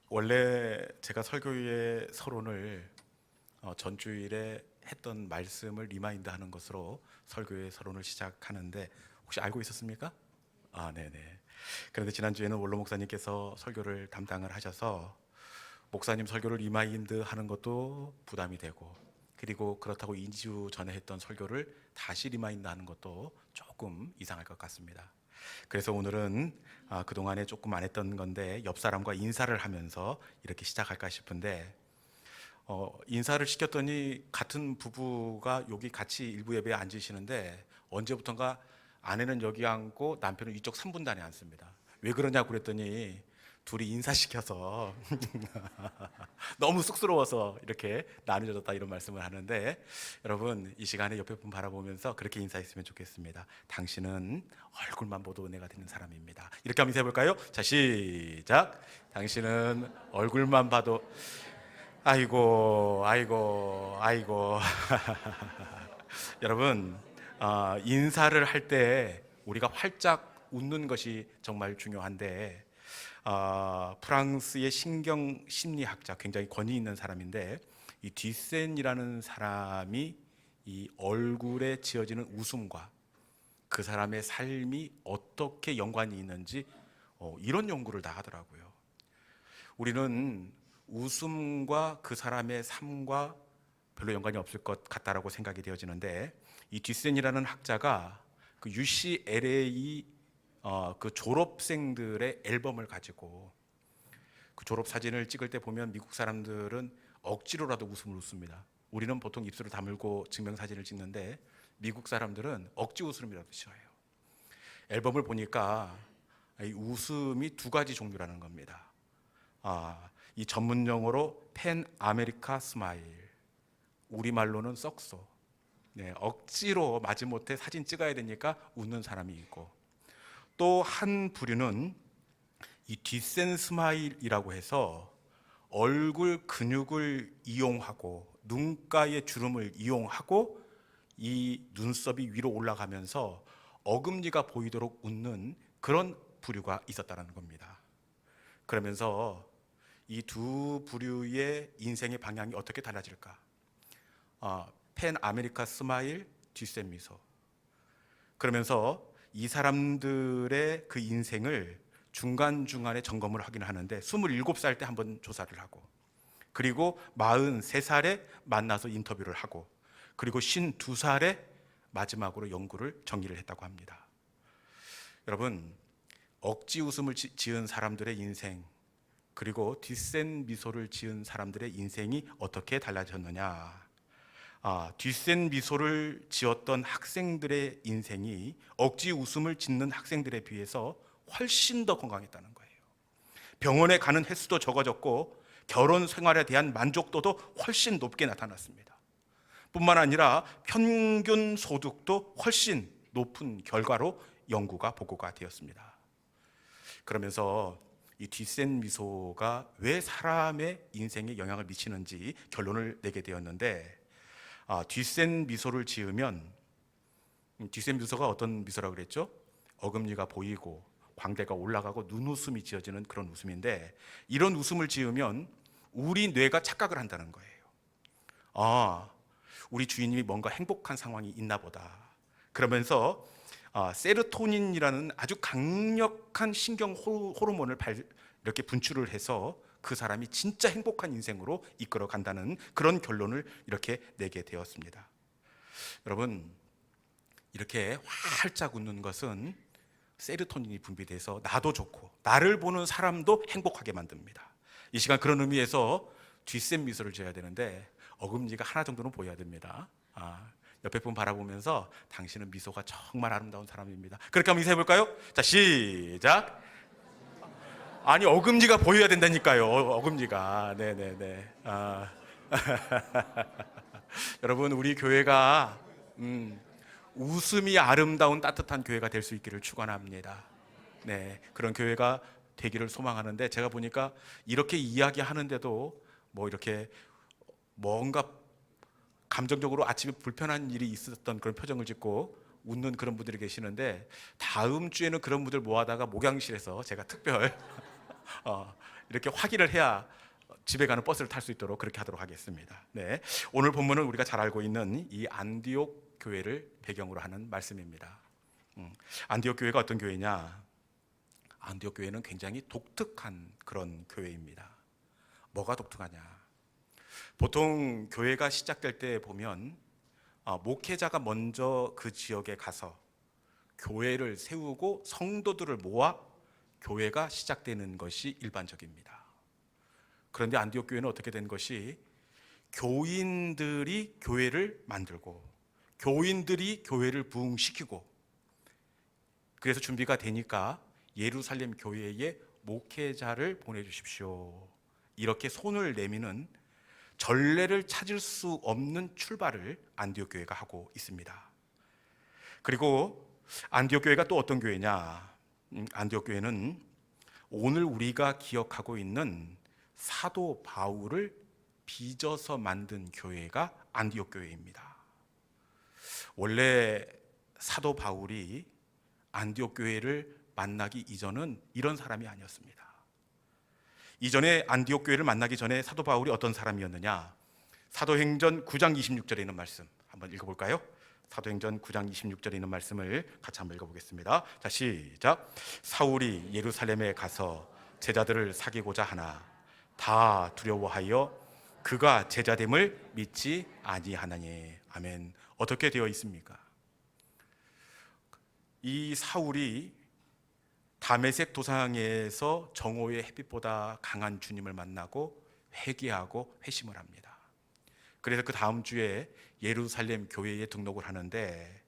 원래 제가 설교의 서론을 전주일에 했던 말씀을 리마인드 하는 것으로 설교의 서론을 시작하는데 혹시 알고 있었습니까? 네네. 그런데 지난주에는 원로 목사님께서 설교를 담당을 하셔서 목사님 설교를 리마인드 하는 것도 부담이 되고, 그리고 그렇다고 2주 전에 했던 설교를 다시 리마인드 하는 것도 조금 이상할 것 같습니다. 그래서 오늘은 그동안에 조금 안 했던 건데 옆 사람과 인사를 하면서 이렇게 시작할까 싶은데, 인사를 시켰더니 같은 부부가 여기 같이 일부 예배에 앉으시는데 언제부턴가 아내는 여기 앉고 남편은 이쪽 3분단에 앉습니다. 왜 그러냐고 그랬더니 둘이 인사시켜서 너무 쑥스러워서 이렇게 나누어졌다 이런 말씀을 하는데, 여러분 이 시간에 옆에 분 바라보면서 그렇게 인사했으면 좋겠습니다. 당신은 얼굴만 봐도 은혜가 되는 사람입니다. 이렇게 한번 인사해볼까요? 자, 시작. 당신은 얼굴만 봐도 아이고 아이고 아이고. 여러분, 인사를 할 때 우리가 활짝 웃는 것이 정말 중요한데, 프랑스의 신경 심리학자, 굉장히 권위 있는 사람인데, 이 뒤센이라는 사람이 이 얼굴에 지어지는 웃음과 그 사람의 삶이 어떻게 연관이 있는지 이런 연구를 다 하더라고요. 우리는 웃음과 그 사람의 삶과 별로 연관이 없을 것 같다라고 생각이 되어지는데, 이 뒤센이라는 학자가 그 UCLA 그 졸업생들의 앨범을 가지고 그 졸업 사진을 찍을 때 보면 미국 사람들은 억지로라도 웃음을 웃습니다. 우리는 보통 입술을 다물고 증명사진을 찍는데 미국 사람들은 억지 웃음이라도 싫어해요. 앨범을 보니까 이 웃음이 두 가지 종류라는 겁니다. 이 전문 용어로 팬 아메리카 스마일, 우리말로는 썩소. 네, 억지로 마지못해 사진 찍어야 되니까 웃는 사람이 있고, 또 한 부류는 이 뒷센 스마일이라고 해서 얼굴 근육을 이용하고 눈가의 주름을 이용하고 이 눈썹이 위로 올라가면서 어금니가 보이도록 웃는 그런 부류가 있었다는 겁니다. 그러면서 이 두 부류의 인생의 방향이 어떻게 달라질까? 팬 아메리카 스마일, 뒷센 미소. 그러면서 이 사람들의 그 인생을 중간중간에 점검을 하긴 하는데, 27살 때 한번 조사를 하고, 그리고 43살에 만나서 인터뷰를 하고, 그리고 52살에 마지막으로 연구를 정리를 했다고 합니다. 여러분, 억지 웃음을 지은 사람들의 인생, 그리고 뒷센 미소를 지은 사람들의 인생이 어떻게 달라졌느냐? 뒷센 미소를 지었던 학생들의 인생이 억지 웃음을 짓는 학생들에 비해서 훨씬 더 건강했다는 거예요. 병원에 가는 횟수도 적어졌고 결혼 생활에 대한 만족도도 훨씬 높게 나타났습니다. 뿐만 아니라 평균 소득도 훨씬 높은 결과로 연구가 보고가 되었습니다. 그러면서 이 뒷센 미소가 왜 사람의 인생에 영향을 미치는지 결론을 내게 되었는데, 뒷센 미소를 지으면, 뒷센 미소가 어떤 미소라고 그랬죠? 어금니가 보이고 광대가 올라가고 눈웃음이 지어지는 그런 웃음인데, 이런 웃음을 지으면 우리 뇌가 착각을 한다는 거예요. 우리 주인님이 뭔가 행복한 상황이 있나 보다. 그러면서 세로토닌이라는 아주 강력한 신경 호르몬을 이렇게 분출을 해서 그 사람이 진짜 행복한 인생으로 이끌어 간다는 그런 결론을 이렇게 내게 되었습니다. 여러분, 이렇게 활짝 웃는 것은 세로토닌이 분비돼서 나도 좋고 나를 보는 사람도 행복하게 만듭니다. 이 시간 그런 의미에서 뒷센 미소를 지어야 되는데 어금니가 하나 정도는 보여야 됩니다. 옆에 분 바라보면서 당신은 미소가 정말 아름다운 사람입니다. 그렇게 한번 인사해 볼까요? 자, 시작. 아니, 어금니가 보여야 된다니까요. 어금니가. 네네네. 여러분, 우리 교회가 웃음이 아름다운 따뜻한 교회가 될 수 있기를 축원합니다. 네, 그런 교회가 되기를 소망하는데, 제가 보니까 이렇게 이야기하는데도 뭐 이렇게 뭔가 감정적으로 아침에 불편한 일이 있었던 그런 표정을 짓고 웃는 그런 분들이 계시는데, 다음 주에는 그런 분들 모아다가 목양실에서 제가 특별 이렇게 확인을 해야 집에 가는 버스를 탈 수 있도록 그렇게 하도록 하겠습니다. 네, 오늘 본문은 우리가 잘 알고 있는 이 안디옥 교회를 배경으로 하는 말씀입니다. 안디옥 교회가 어떤 교회냐? 안디옥 교회는 굉장히 독특한 그런 교회입니다. 뭐가 독특하냐? 보통 교회가 시작될 때 보면 목회자가 먼저 그 지역에 가서 교회를 세우고 성도들을 모아 교회가 시작되는 것이 일반적입니다. 그런데 안디옥 교회는 어떻게 된 것이 교인들이 교회를 만들고 교인들이 교회를 부흥시키고, 그래서 준비가 되니까 예루살렘 교회에 목회자를 보내주십시오, 이렇게 손을 내미는 전례를 찾을 수 없는 출발을 안디옥 교회가 하고 있습니다. 그리고 안디옥 교회가 또 어떤 교회냐? 안디옥 교회는 오늘 우리가 기억하고 있는 사도 바울을 빚어서 만든 교회가 안디옥 교회입니다. 원래 사도 바울이 안디옥 교회를 만나기 이전은 이런 사람이 아니었습니다. 이전에 안디옥 교회를 만나기 전에 사도 바울이 어떤 사람이었느냐? 사도행전 9장 26절에 있는 말씀 한번 읽어볼까요? 사도행전 9장 26절에 있는 말씀을 같이 한번 읽어보겠습니다. 자, 시작. 사울이 예루살렘에 가서 제자들을 사귀고자 하나 다 두려워하여 그가 제자됨을 믿지 아니하나니. 아멘. 어떻게 되어 있습니까? 이 사울이 다메섹 도상에서 정오의 햇빛보다 강한 주님을 만나고 회개하고 회심을 합니다. 그래서 그 다음 주에 예루살렘 교회에 등록을 하는데,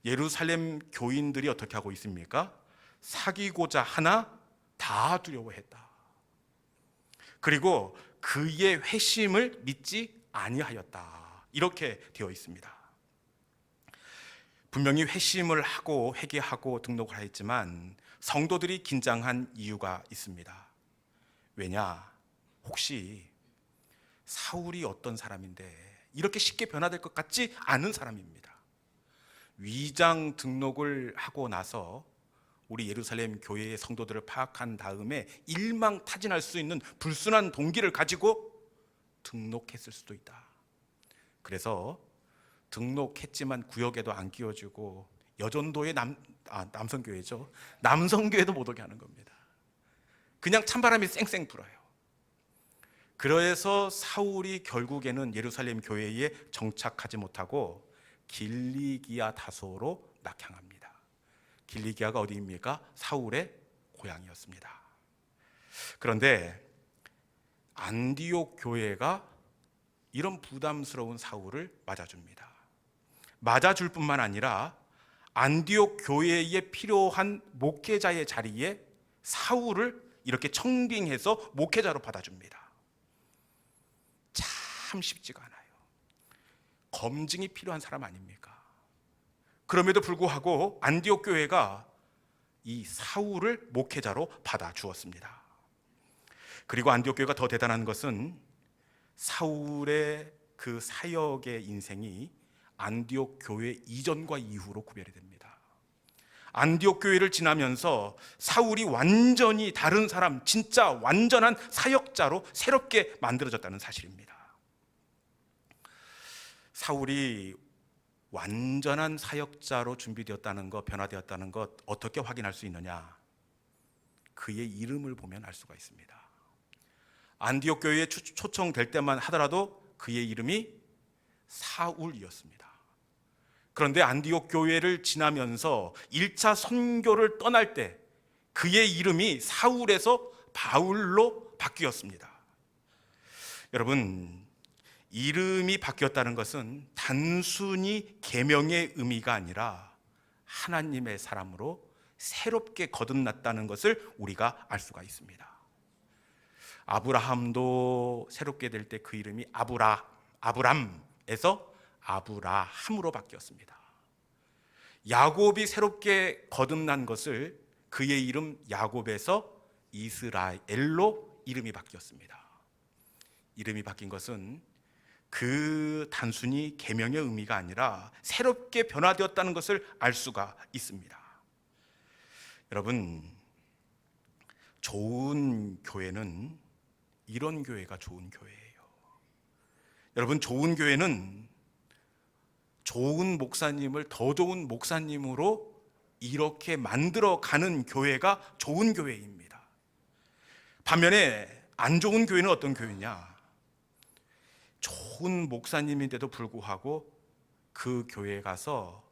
예루살렘 교인들이 어떻게 하고 있습니까? 사귀고자 하나 다 두려워했다. 그리고 그의 회심을 믿지 아니하였다. 이렇게 되어 있습니다. 분명히 회심을 하고 회개하고 등록을 하였지만 성도들이 긴장한 이유가 있습니다. 왜냐? 혹시 사울이 어떤 사람인데 이렇게 쉽게 변화될 것 같지 않은 사람입니다. 위장 등록을 하고 나서 우리 예루살렘 교회의 성도들을 파악한 다음에 일망타진할 수 있는 불순한 동기를 가지고 등록했을 수도 있다. 그래서 등록했지만 구역에도 안 끼워주고 여전도의 남성교회죠. 남성교회도 못 오게 하는 겁니다. 그냥 찬바람이 쌩쌩 불어요. 그래서 사울이 결국에는 예루살렘 교회에 정착하지 못하고 길리기아 다소로 낙향합니다. 길리기아가 어디입니까? 사울의 고향이었습니다. 그런데 안디옥 교회가 이런 부담스러운 사울을 맞아줍니다. 맞아줄 뿐만 아니라 안디옥 교회에 필요한 목회자의 자리에 사울을 이렇게 청빙해서 목회자로 받아줍니다. 참 쉽지가 않아요. 검증이 필요한 사람 아닙니까? 그럼에도 불구하고 안디옥 교회가 이 사울을 목회자로 받아주었습니다. 그리고 안디옥 교회가 더 대단한 것은 사울의 그 사역의 인생이 안디옥 교회 이전과 이후로 구별이 됩니다. 안디옥 교회를 지나면서 사울이 완전히 다른 사람, 진짜 완전한 사역자로 새롭게 만들어졌다는 사실입니다. 사울이 완전한 사역자로 준비되었다는 것, 변화되었다는 것 어떻게 확인할 수 있느냐? 그의 이름을 보면 알 수가 있습니다. 안디옥 교회에 초청될 때만 하더라도 그의 이름이 사울이었습니다. 그런데 안디옥 교회를 지나면서 1차 선교를 떠날 때 그의 이름이 사울에서 바울로 바뀌었습니다. 여러분, 이름이 바뀌었다는 것은 단순히 계명의 의미가 아니라 하나님의 사람으로 새롭게 거듭났다는 것을 우리가 알 수가 있습니다. 아브라함도 새롭게 될 때 그 이름이 아브람에서 아브라함으로 바뀌었습니다. 야곱이 새롭게 거듭난 것을 그의 이름 야곱에서 이스라엘로 이름이 바뀌었습니다. 이름이 바뀐 것은 그 단순히 계명의 의미가 아니라 새롭게 변화되었다는 것을 알 수가 있습니다. 여러분, 좋은 교회는 이런 교회가 좋은 교회예요. 여러분, 좋은 교회는 좋은 목사님을 더 좋은 목사님으로 이렇게 만들어 가는 교회가 좋은 교회입니다. 반면에 안 좋은 교회는 어떤 교회냐? 좋은 목사님인데도 불구하고 그 교회에 가서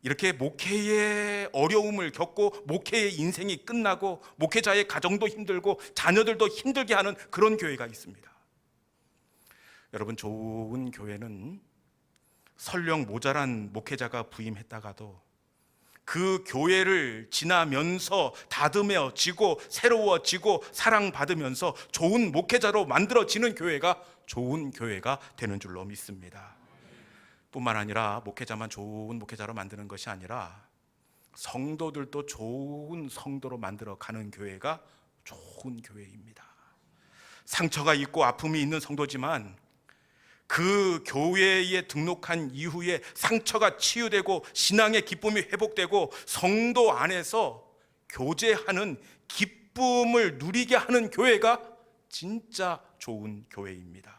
이렇게 목회의 어려움을 겪고 목회의 인생이 끝나고 목회자의 가정도 힘들고 자녀들도 힘들게 하는 그런 교회가 있습니다. 여러분, 좋은 교회는 설령 모자란 목회자가 부임했다가도 그 교회를 지나면서 다듬어지고 새로워지고 사랑받으면서 좋은 목회자로 만들어지는 교회가 좋은 교회가 되는 줄로 믿습니다. 뿐만 아니라 목회자만 좋은 목회자로 만드는 것이 아니라 성도들도 좋은 성도로 만들어가는 교회가 좋은 교회입니다. 상처가 있고 아픔이 있는 성도지만 그 교회에 등록한 이후에 상처가 치유되고 신앙의 기쁨이 회복되고 성도 안에서 교제하는 기쁨을 누리게 하는 교회가 진짜 좋은 교회입니다.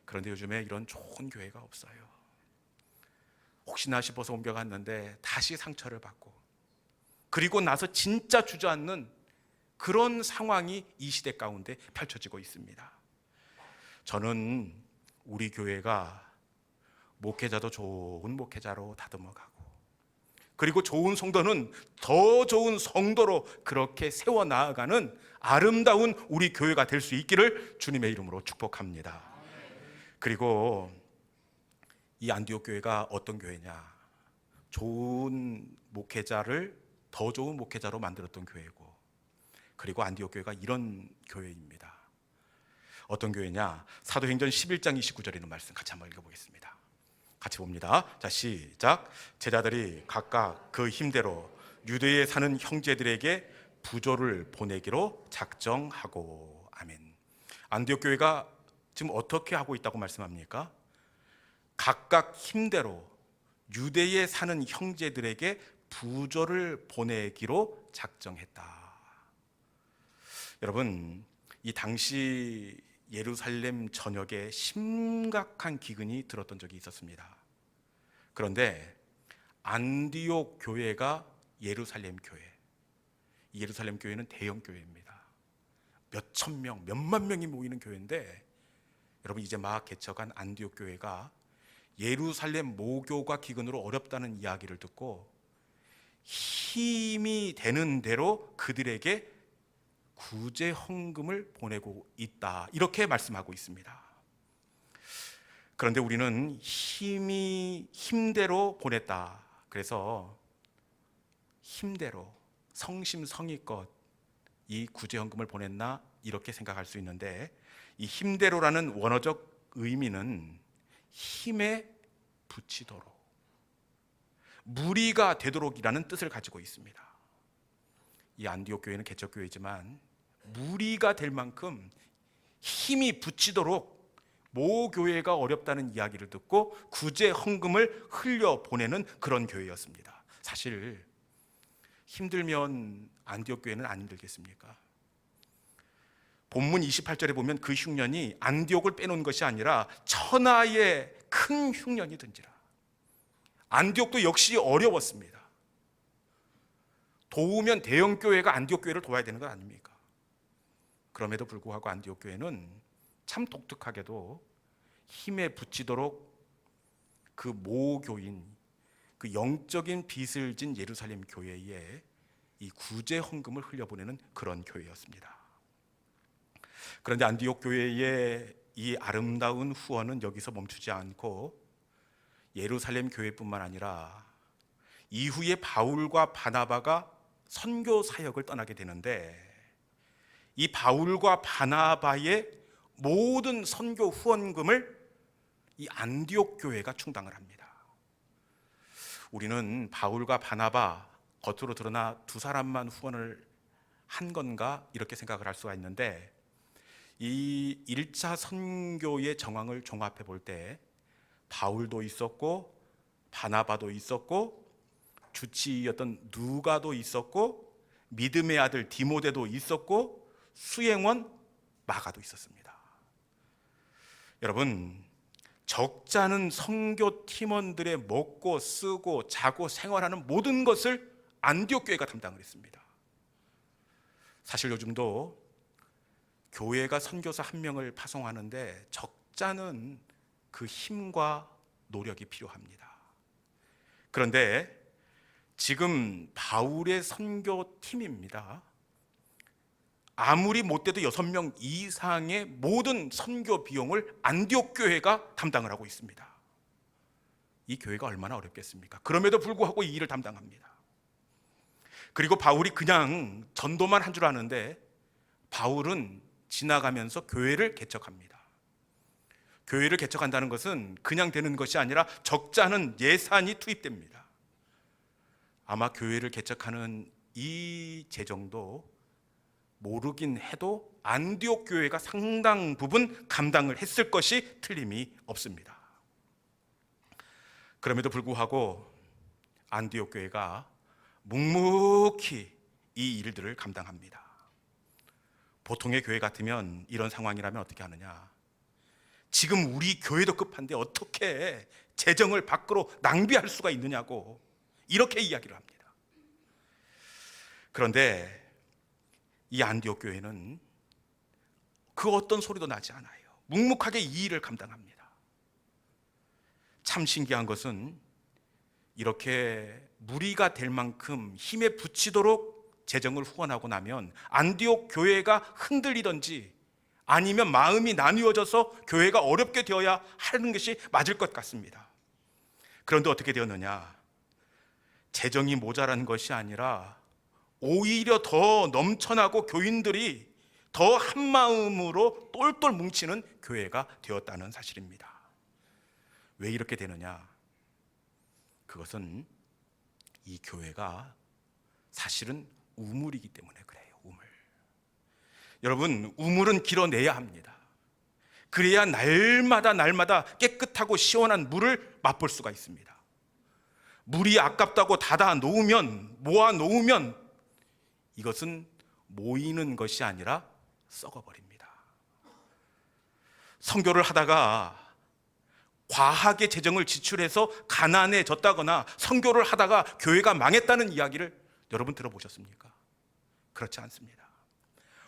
그런데 요즘에 이런 좋은 교회가 없어요. 혹시나 싶어서 옮겨갔는데 다시 상처를 받고 그리고 나서 진짜 주저앉는 그런 상황이 이 시대 가운데 펼쳐지고 있습니다. 저는 우리 교회가 목회자도 좋은 목회자로 다듬어가고 그리고 좋은 성도는 더 좋은 성도로 그렇게 세워 나아가는 아름다운 우리 교회가 될 수 있기를 주님의 이름으로 축복합니다. 그리고 이 안디옥 교회가 어떤 교회냐? 좋은 목회자를 더 좋은 목회자로 만들었던 교회고, 그리고 안디옥 교회가 이런 교회입니다. 어떤 교회냐? 사도행전 11장 29절에 있는 말씀 같이 한번 읽어보겠습니다. 같이 봅니다. 자, 시작. 제자들이 각각 그 힘대로 유대에 사는 형제들에게 부조를 보내기로 작정하고. 아멘. 안디옥 교회가 지금 어떻게 하고 있다고 말씀합니까? 각각 힘대로 유대에 사는 형제들에게 부조를 보내기로 작정했다. 여러분, 이 당시 예루살렘 전역에 심각한 기근이 들었던 적이 있었습니다. 그런데 안디옥 교회가 예루살렘 교회, 이 예루살렘 교회는 대형 교회입니다. 몇천 명, 몇만 명이 모이는 교회인데, 여러분, 이제 막 개척한 안디옥 교회가 예루살렘 모교가 기근으로 어렵다는 이야기를 듣고 힘이 되는 대로 그들에게 구제 헌금을 보내고 있다, 이렇게 말씀하고 있습니다. 그런데 우리는 힘대로 보냈다, 그래서 힘대로 성심성의껏 이 구제 헌금을 보냈나 이렇게 생각할 수 있는데, 이 힘대로라는 원어적 의미는 힘에 붙이도록, 무리가 되도록이라는 뜻을 가지고 있습니다. 이 안디옥 교회는 개척 교회지만 무리가 될 만큼 힘이 붙이도록 모 교회가 어렵다는 이야기를 듣고 구제 헌금을 흘려 보내는 그런 교회였습니다. 사실 힘들면 안디옥 교회는 안 힘들겠습니까? 본문 28절에 보면 그 흉년이 안디옥을 빼놓은 것이 아니라 천하의 큰 흉년이 든지라. 안디옥도 역시 어려웠습니다. 도우면 대형 교회가 안디옥 교회를 도와야 되는 건 아닙니까? 그럼에도 불구하고 안디옥 교회는 참 독특하게도 힘에 붙이도록 그 모교인, 그 영적인 빚을 진 예루살렘 교회에 이 구제 헌금을 흘려보내는 그런 교회였습니다. 그런데 안디옥 교회의 이 아름다운 후원은 여기서 멈추지 않고 예루살렘 교회뿐만 아니라 이후에 바울과 바나바가 선교 사역을 떠나게 되는데, 이 바울과 바나바의 모든 선교 후원금을 이 안디옥 교회가 충당을 합니다. 우리는 바울과 바나바, 겉으로 드러나 두 사람만 후원을 한 건가 이렇게 생각을 할 수가 있는데, 이 1차 선교의 정황을 종합해 볼 때 바울도 있었고 바나바도 있었고 주치의였던 누가도 있었고 믿음의 아들 디모데도 있었고 수행원 마가도 있었습니다. 여러분, 적지 않은 선교 팀원들의 먹고 쓰고 자고 생활하는 모든 것을 안디옥 교회가 담당을 했습니다. 사실 요즘도 교회가 선교사 한 명을 파송하는데 적지 않은 그 힘과 노력이 필요합니다. 그런데 지금 바울의 선교팀입니다. 아무리 못돼도 6명 이상의 모든 선교 비용을 안디옥 교회가 담당을 하고 있습니다. 이 교회가 얼마나 어렵겠습니까? 그럼에도 불구하고 이 일을 담당합니다. 그리고 바울이 그냥 전도만 한 줄 아는데 바울은 지나가면서 교회를 개척합니다. 교회를 개척한다는 것은 그냥 되는 것이 아니라 적지 않은 예산이 투입됩니다. 아마 교회를 개척하는 이 재정도 모르긴 해도 안디옥 교회가 상당 부분 감당을 했을 것이 틀림이 없습니다. 그럼에도 불구하고 안디옥 교회가 묵묵히 이 일들을 감당합니다. 보통의 교회 같으면 이런 상황이라면 어떻게 하느냐? 지금 우리 교회도 급한데 어떻게 재정을 밖으로 낭비할 수가 있느냐고 이렇게 이야기를 합니다. 그런데 이 안디옥 교회는 그 어떤 소리도 나지 않아요. 묵묵하게 이 일을 감당합니다. 참 신기한 것은 이렇게 무리가 될 만큼 힘에 부치도록 재정을 후원하고 나면 안디옥 교회가 흔들리든지 아니면 마음이 나뉘어져서 교회가 어렵게 되어야 하는 것이 맞을 것 같습니다. 그런데 어떻게 되었느냐? 재정이 모자란 것이 아니라 오히려 더 넘쳐나고 교인들이 더 한마음으로 똘똘 뭉치는 교회가 되었다는 사실입니다. 왜 이렇게 되느냐? 그것은 이 교회가 사실은 우물이기 때문에 그래요. 우물. 여러분, 우물은 길어내야 합니다. 그래야 날마다 깨끗하고 시원한 물을 맛볼 수가 있습니다. 물이 아깝다고 닫아 놓으면, 모아 놓으면 이것은 모이는 것이 아니라 썩어버립니다. 선교를 하다가 과하게 재정을 지출해서 가난해졌다거나 선교를 하다가 교회가 망했다는 이야기를 여러분 들어보셨습니까? 그렇지 않습니다.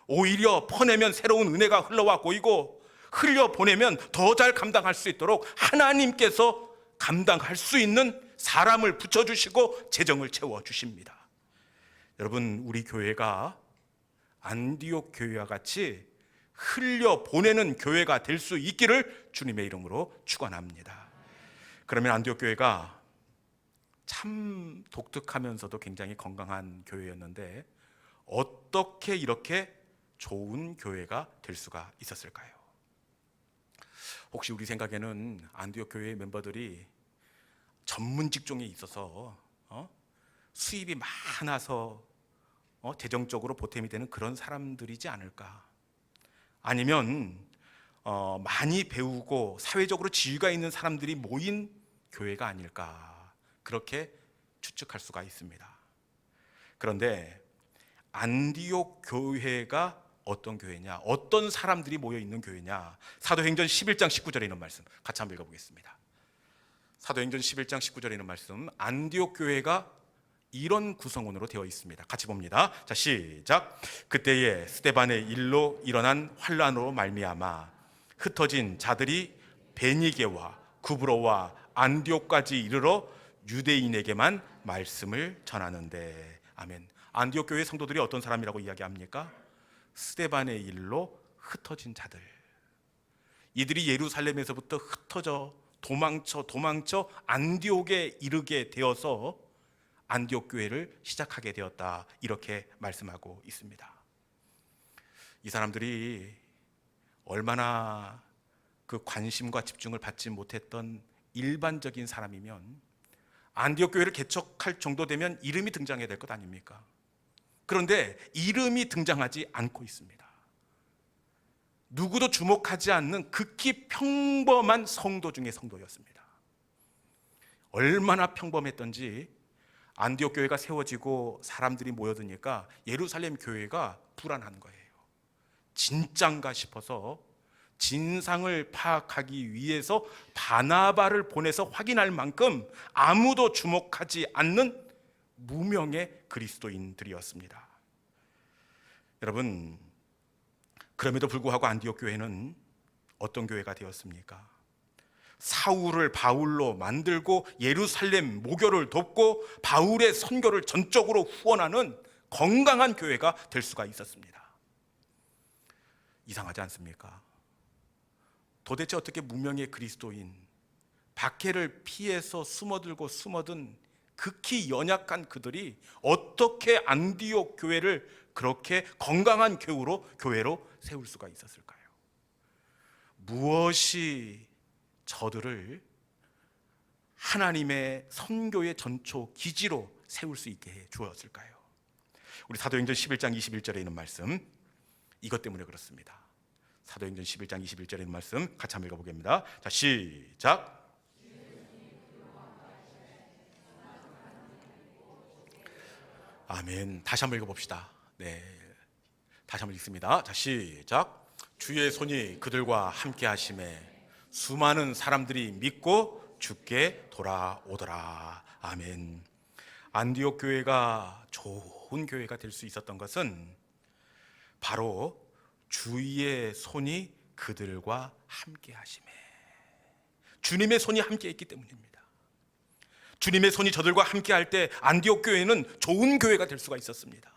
오히려 퍼내면 새로운 은혜가 흘러와 고이고 흘려보내면 더 잘 감당할 수 있도록 하나님께서 감당할 수 있는 사람을 붙여주시고 재정을 채워주십니다. 여러분, 우리 교회가 안디옥 교회와 같이 흘려보내는 교회가 될 수 있기를 주님의 이름으로 축원합니다. 그러면 안디옥 교회가 참 독특하면서도 굉장히 건강한 교회였는데 어떻게 이렇게 좋은 교회가 될 수가 있었을까요? 혹시 우리 생각에는 안디옥 교회의 멤버들이 전문 직종에 있어서 수입이 많아서 재정적으로 보탬이 되는 그런 사람들이지 않을까? 아니면 많이 배우고 사회적으로 지위가 있는 사람들이 모인 교회가 아닐까? 그렇게 추측할 수가 있습니다. 그런데 안디옥 교회가 어떤 교회냐? 어떤 사람들이 모여 있는 교회냐? 사도행전 11장 19절에 있는 말씀 같이 한번 읽어보겠습니다. 사도행전 11장 19절에 있는 말씀, 안디옥 교회가 이런 구성원으로 되어 있습니다. 같이 봅니다. 자, 시작. 그때에 스데반의 일로 일어난 환란으로 말미암아 흩어진 자들이 베니게와 구브로와 안디옥까지 이르러 유대인에게만 말씀을 전하는데. 아멘. 안디옥 교회 성도들이 어떤 사람이라고 이야기합니까? 스데반의 일로 흩어진 자들. 이들이 예루살렘에서부터 흩어져 도망쳐 안디옥에 이르게 되어서 안디옥 교회를 시작하게 되었다, 이렇게 말씀하고 있습니다. 이 사람들이 얼마나 그 관심과 집중을 받지 못했던 일반적인 사람이면 안디옥 교회를 개척할 정도 되면 이름이 등장해야 될 것 아닙니까? 그런데 이름이 등장하지 않고 있습니다. 누구도 주목하지 않는 극히 평범한 성도 중의 성도였습니다. 얼마나 평범했던지 안디옥 교회가 세워지고 사람들이 모여드니까 예루살렘 교회가 불안한 거예요. 진짠가 싶어서 진상을 파악하기 위해서 바나바를 보내서 확인할 만큼 아무도 주목하지 않는 무명의 그리스도인들이었습니다. 여러분, 그럼에도 불구하고 안디옥 교회는 어떤 교회가 되었습니까? 사울을 바울로 만들고 예루살렘 모교를 돕고 바울의 선교를 전적으로 후원하는 건강한 교회가 될 수가 있었습니다. 이상하지 않습니까? 도대체 어떻게 무명의 그리스도인, 박해를 피해서 숨어든 극히 연약한 그들이 어떻게 안디옥 교회를 그렇게 건강한 교회로 세울 수가 있었을까요? 무엇이 저들을 하나님의 선교의 전초 기지로 세울 수 있게 해 주었을까요? 우리 사도행전 11장 21절에 있는 말씀, 이것 때문에 그렇습니다. 사도행전 11장 21절에 있는 말씀 같이 한번 읽어보겠습니다. 자, 시작. 아멘. 다시 한번 읽어봅시다. 네, 다시 한번 읽습니다. 자, 시작. 주의 손이 그들과 함께 하심에 수많은 사람들이 믿고 주께 돌아오더라. 아멘. 안디옥 교회가 좋은 교회가 될 수 있었던 것은 바로 주의 손이 그들과 함께 하심에, 주님의 손이 함께 있기 때문입니다. 주님의 손이 저들과 함께 할 때 안디옥 교회는 좋은 교회가 될 수가 있었습니다.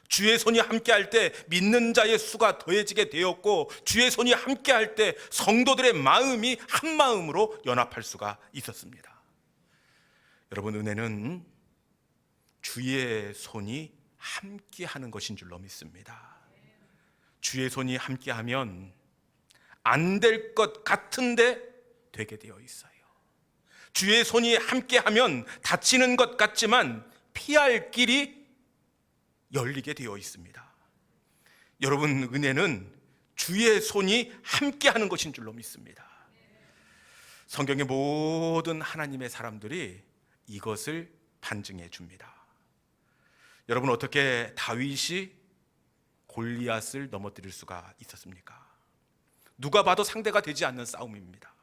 주의 손이 함께 할 때 믿는 자의 수가 더해지게 되었고, 주의 손이 함께 할 때 성도들의 마음이 한 마음으로 연합할 수가 있었습니다. 여러분, 은혜는 주의 손이 함께 하는 것인 줄로 믿습니다. 주의 손이 함께 하면 안 될 것 같은데 되게 되어 있어요. 주의 손이 함께 하면 다치는 것 같지만 피할 길이 열리게 되어 있습니다. 여러분, 은혜는 주의 손이 함께 하는 것인 줄로 믿습니다. 성경의 모든 하나님의 사람들이 이것을 반증해 줍니다. 여러분, 어떻게 다윗이 골리앗을 넘어뜨릴 수가 있었습니까? 누가 봐도 상대가 되지 않는 싸움입니다.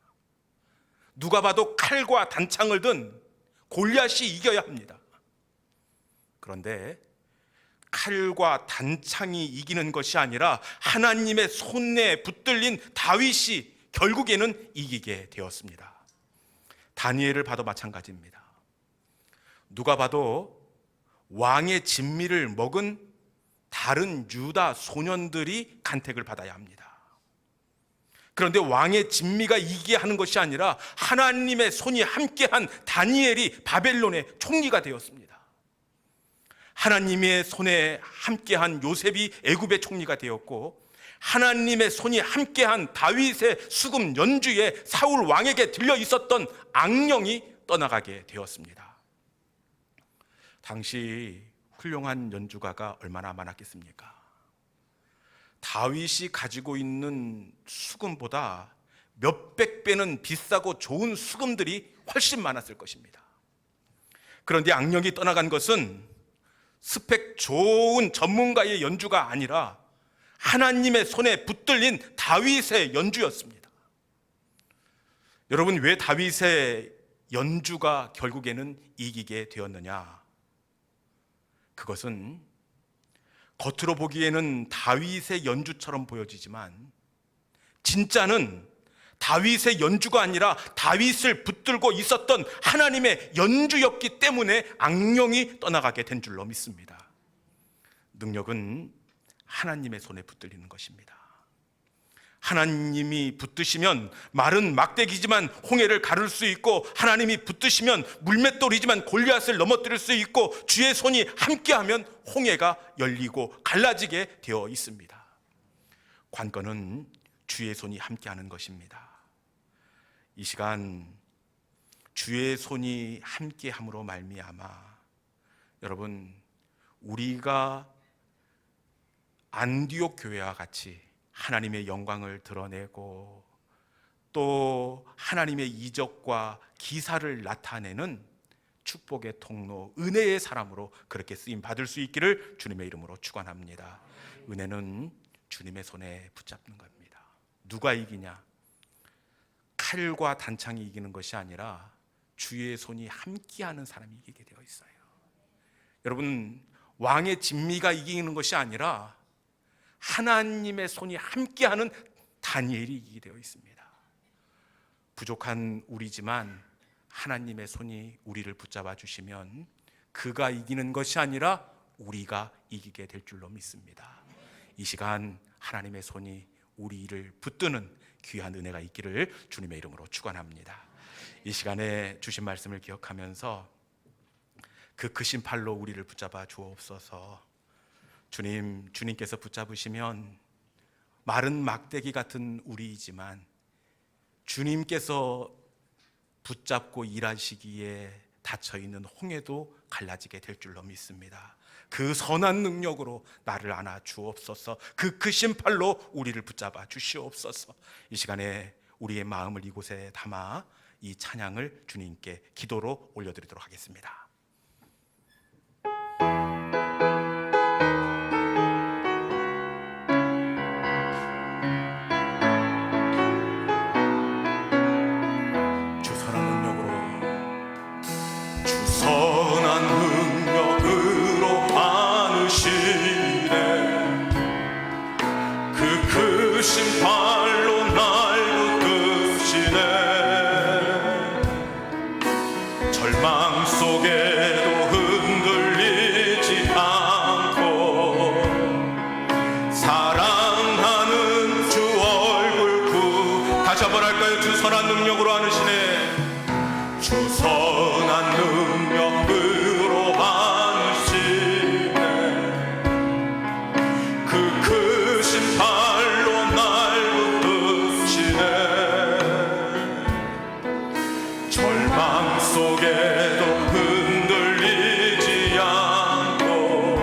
누가 봐도 칼과 단창을 든 골리앗이 이겨야 합니다. 그런데 칼과 단창이 이기는 것이 아니라 하나님의 손에 붙들린 다윗이 결국에는 이기게 되었습니다. 다니엘을 봐도 마찬가지입니다. 누가 봐도 왕의 진미를 먹은 다른 유다 소년들이 간택을 받아야 합니다. 그런데 왕의 진미가 이기게 하는 것이 아니라 하나님의 손이 함께한 다니엘이 바벨론의 총리가 되었습니다. 하나님의 손에 함께한 요셉이 애굽의 총리가 되었고, 하나님의 손이 함께한 다윗의 수금 연주에 사울 왕에게 들려 있었던 악령이 떠나가게 되었습니다. 당시 훌륭한 연주가가 얼마나 많았겠습니까? 다윗이 가지고 있는 수금보다 몇백 배는 비싸고 좋은 수금들이 훨씬 많았을 것입니다. 그런데 악령이 떠나간 것은 스펙 좋은 전문가의 연주가 아니라 하나님의 손에 붙들린 다윗의 연주였습니다. 여러분, 왜 다윗의 연주가 결국에는 이기게 되었느냐? 그것은 겉으로 보기에는 다윗의 연주처럼 보여지지만 진짜는 다윗의 연주가 아니라 다윗을 붙들고 있었던 하나님의 연주였기 때문에 악령이 떠나가게 된 줄로 믿습니다. 능력은 하나님의 손에 붙들리는 것입니다. 하나님이 붙드시면 말은 막대기지만 홍해를 가를 수 있고, 하나님이 붙드시면 물맷돌이지만 골리앗을 넘어뜨릴 수 있고, 주의 손이 함께하면 홍해가 열리고 갈라지게 되어 있습니다. 관건은 주의 손이 함께하는 것입니다. 이 시간 주의 손이 함께함으로 말미암아 여러분, 우리가 안디옥 교회와 같이 하나님의 영광을 드러내고 또 하나님의 이적과 기사를 나타내는 축복의 통로, 은혜의 사람으로 그렇게 쓰임 받을 수 있기를 주님의 이름으로 축원합니다. 은혜는 주님의 손에 붙잡는 겁니다. 누가 이기냐? 칼과 단창이 이기는 것이 아니라 주의 손이 함께하는 사람이 이기게 되어 있어요. 여러분, 왕의 진미가 이기는 것이 아니라 하나님의 손이 함께하는 다니엘이 이기게 되어 있습니다. 부족한 우리지만 하나님의 손이 우리를 붙잡아 주시면 그가 이기는 것이 아니라 우리가 이기게 될 줄로 믿습니다. 이 시간 하나님의 손이 우리를 붙드는 귀한 은혜가 있기를 주님의 이름으로 축원합니다. 이 시간에 주신 말씀을 기억하면서 그 크신 팔로 우리를 붙잡아 주옵소서. 주님께서 붙잡으시면 마른 막대기 같은 우리이지만 주님께서 붙잡고 일하시기에 닫혀있는 홍해도 갈라지게 될 줄로 믿습니다. 그 선한 능력으로 나를 안아 주옵소서. 그 크신 팔로 우리를 붙잡아 주시옵소서. 이 시간에 우리의 마음을 이곳에 담아 이 찬양을 주님께 기도로 올려드리도록 하겠습니다. 발로 날 붙드시네. 절망 속에도 흔들리지 않고 사랑하는 주 얼굴 다시 한번 할까요? 주 선한 능력으로 안으시네. 주 선한 능력으로 안으시네. 그 크신 발로 절망 속에도 흔들리지 않고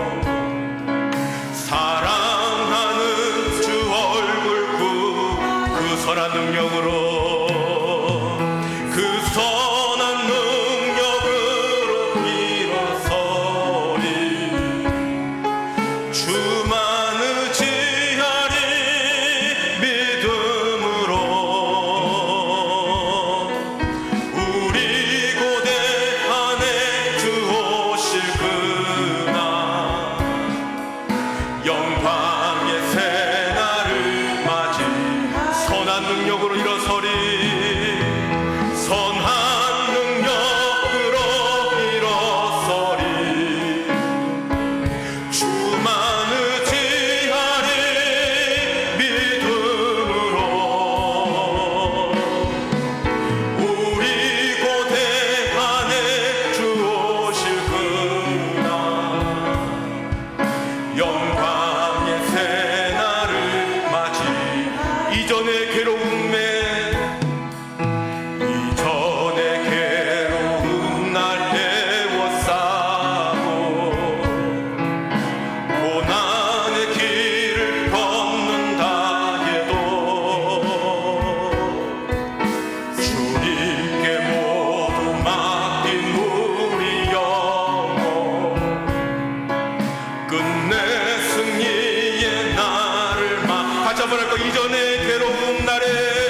사랑하는 주 얼굴 그 선한 능력으로 일어서리. 주만 의지하리 믿음으로. 우리 고대 안에 주 오실 그날 영광의 새날을 맞이 선한 능력으로 일어서리. 선한 능력으로 일어서리. 주만 의지하리 믿음으로. 우리 고대 안에 주 오실 그날 영광의 새날을 맞이. 이전의 괴로움에 날 애워싸고 고난의 길을 걷는다 해도 주님께 모두 맡긴 우리 영혼 끝내 승리의 날을 다시 한번 할까. 이전의 괴로움 날에